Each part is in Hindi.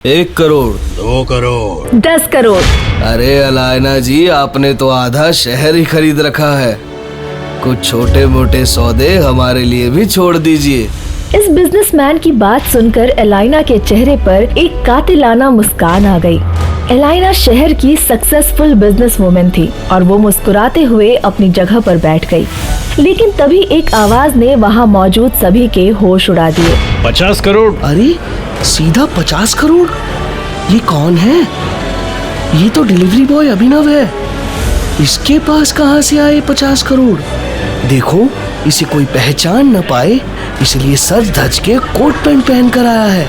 1 करोड़, 2 करोड़, 10 करोड़। अरे अलायना जी, आपने तो आधा शहर ही खरीद रखा है। कुछ छोटे मोटे सौदे हमारे लिए भी छोड़ दीजिए। इस बिजनेसमैन की बात सुनकर एलाइना के चेहरे पर एक कातिलाना मुस्कान आ गई। एलाइना शहर की सक्सेसफुल बिजनेस वुमेन थी और वो मुस्कुराते हुए अपनी जगह पर बैठ गई। लेकिन तभी एक आवाज ने वहाँ मौजूद सभी के होश उड़ा दिए। 50 करोड़। अरे सीधा 50 करोड़? ये कौन है? ये तो डिलीवरी बॉय अभिनव है। इसके पास कहाँ से आए 50 करोड़? देखो, इसे कोई पहचान न पाए इसलिए सज धज के कोट पैंट पहन कर आया है।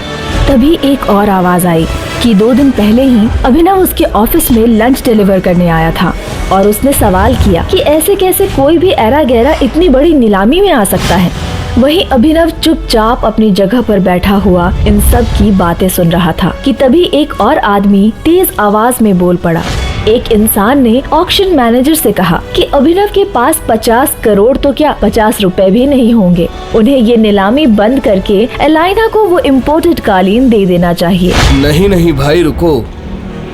तभी एक और आवाज आई कि 2 दिन पहले ही अभिनव उसके ऑफिस में लंच डिलीवर करने आया था और उसने सवाल किया कि ऐसे कैसे कोई भी ऐरा गैरा इतनी बड़ी नीलामी में आ सकता है। वहीं अभिनव चुपचाप अपनी जगह पर बैठा हुआ इन सब की बातें सुन रहा था कि तभी एक और आदमी तेज आवाज में बोल पड़ा। एक इंसान ने ऑक्शन मैनेजर से कहा कि अभिनव के पास 50 करोड़ तो क्या 50 रुपए भी नहीं होंगे। उन्हें ये नीलामी बंद करके एलाइना को वो इम्पोर्टेड कालीन दे देना चाहिए। नहीं नहीं भाई, रुको।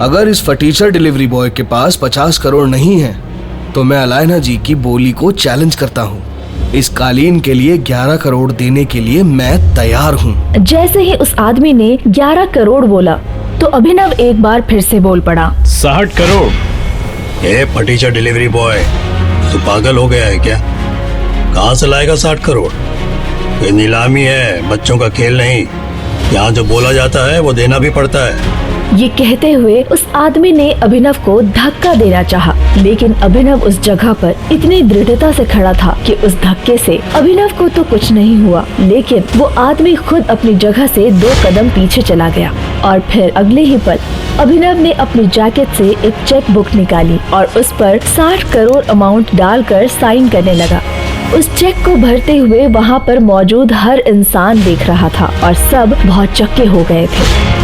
अगर इस फटीचर डिलीवरी बॉय के पास 50 करोड़ नहीं है तो मैं अलायना जी की बोली को चैलेंज करता हूँ। इस कालीन के लिए 11 करोड़ देने के लिए मैं तैयार हूँ। जैसे ही उस आदमी ने 11 करोड़ बोला तो अभिनव एक बार फिर से बोल पड़ा। 60 करोड़। ये फटीचर डिलीवरी बॉय, तू पागल हो गया है क्या? कहाँ से लाएगा 60 करोड़? ये नीलामी है, बच्चों का खेल नहीं। यहाँ जो बोला जाता है वो देना भी पड़ता है। ये कहते हुए उस आदमी ने अभिनव को धक्का देना चाहा, लेकिन अभिनव उस जगह पर इतनी दृढ़ता से खड़ा था कि उस धक्के से अभिनव को तो कुछ नहीं हुआ, लेकिन वो आदमी खुद अपनी जगह से 2 कदम पीछे चला गया। और फिर अगले ही पल अभिनव ने अपनी जैकेट से एक चेक बुक निकाली और उस पर 60 करोड़ अमाउंट डालकर साइन करने लगा। उस चेक को भरते हुए वहाँ पर मौजूद हर इंसान देख रहा था और सब बहुत चक्के हो गए थे।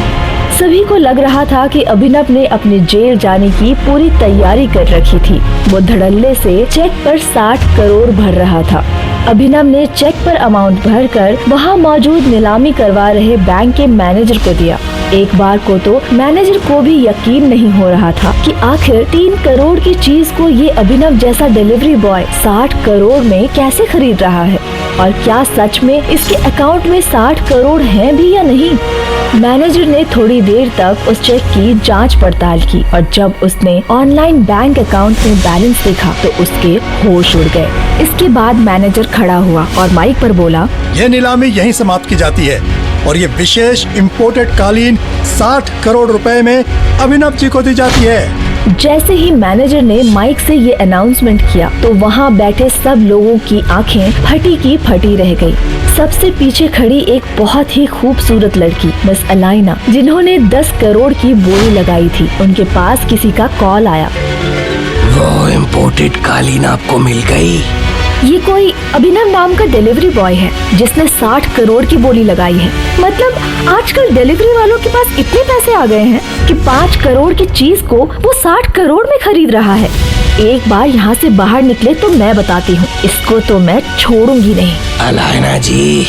सभी को लग रहा था कि अभिनव ने अपने जेल जाने की पूरी तैयारी कर रखी थी। वो धड़ल्ले से चेक पर 60 करोड़ भर रहा था। अभिनव ने चेक पर अमाउंट भरकर वहाँ मौजूद नीलामी करवा रहे बैंक के मैनेजर को दिया। एक बार को तो मैनेजर को भी यकीन नहीं हो रहा था कि आखिर 3 करोड़ की चीज को ये अभिनव जैसा डिलीवरी बॉय 60 करोड़ में कैसे खरीद रहा है और क्या सच में इसके अकाउंट में 60 करोड़ हैं भी या नहीं। मैनेजर ने थोड़ी देर तक उस चेक की जांच पड़ताल की और जब उसने ऑनलाइन बैंक अकाउंट में बैलेंस देखा तो उसके होश उड़ गए। इसके बाद मैनेजर खड़ा हुआ और माइक पर बोला, यह नीलामी यहीं समाप्त की जाती है और ये विशेष इम्पोर्टेड कालीन 60 करोड़ रुपए में अभिनव जी को दी जाती है। जैसे ही मैनेजर ने माइक से ये अनाउंसमेंट किया तो वहाँ बैठे सब लोगों की आंखें फटी की फटी रह गई। सबसे पीछे खड़ी एक बहुत ही खूबसूरत लड़की मिस अलाइना, जिन्होंने 10 करोड़ की बोली लगाई थी, उनके पास किसी का कॉल आया। वो इम्पोर्टेड कालीन आपको मिल गई? ये कोई अभिनव नाम का डिलीवरी बॉय है जिसने 60 करोड़ की बोली लगाई है। मतलब आजकल डिलीवरी वालों के पास इतने पैसे आ गए हैं कि 5 करोड़ की चीज को वो 60 करोड़ में खरीद रहा है। एक बार यहाँ से बाहर निकले तो मैं बताती हूँ, इसको तो मैं छोड़ूंगी नहीं। अलायना जी,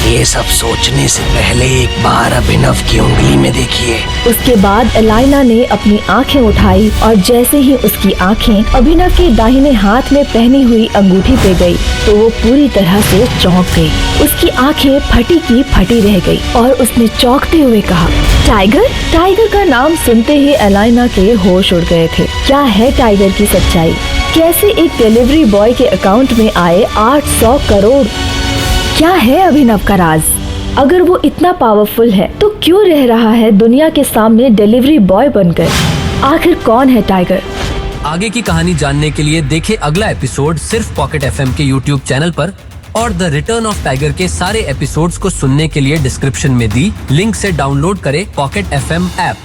ये सब सोचने से पहले एक बार अभिनव की उंगली में देखिए। उसके बाद एलाइना ने अपनी आंखें उठाई और जैसे ही उसकी आंखें अभिनव के दाहिने हाथ में पहनी हुई अंगूठी पे गई तो वो पूरी तरह से चौंक गई। उसकी आंखें फटी की फटी रह गई और उसने चौंकते हुए कहा, टाइगर। टाइगर का नाम सुनते ही एलाइना के होश उड़ गए थे। क्या है टाइगर की सच्चाई? कैसे एक डिलीवरी बॉय के अकाउंट में आए 800 करोड़? क्या है अभिनव का राज? अगर वो इतना पावरफुल है तो क्यों रह रहा है दुनिया के सामने डिलीवरी बॉय बनकर? आखिर कौन है टाइगर? आगे की कहानी जानने के लिए देखें अगला एपिसोड सिर्फ पॉकेट FM के YouTube चैनल पर और द रिटर्न ऑफ टाइगर के सारे एपिसोड्स को सुनने के लिए डिस्क्रिप्शन में दी लिंक से डाउनलोड करें पॉकेट FM ऐप।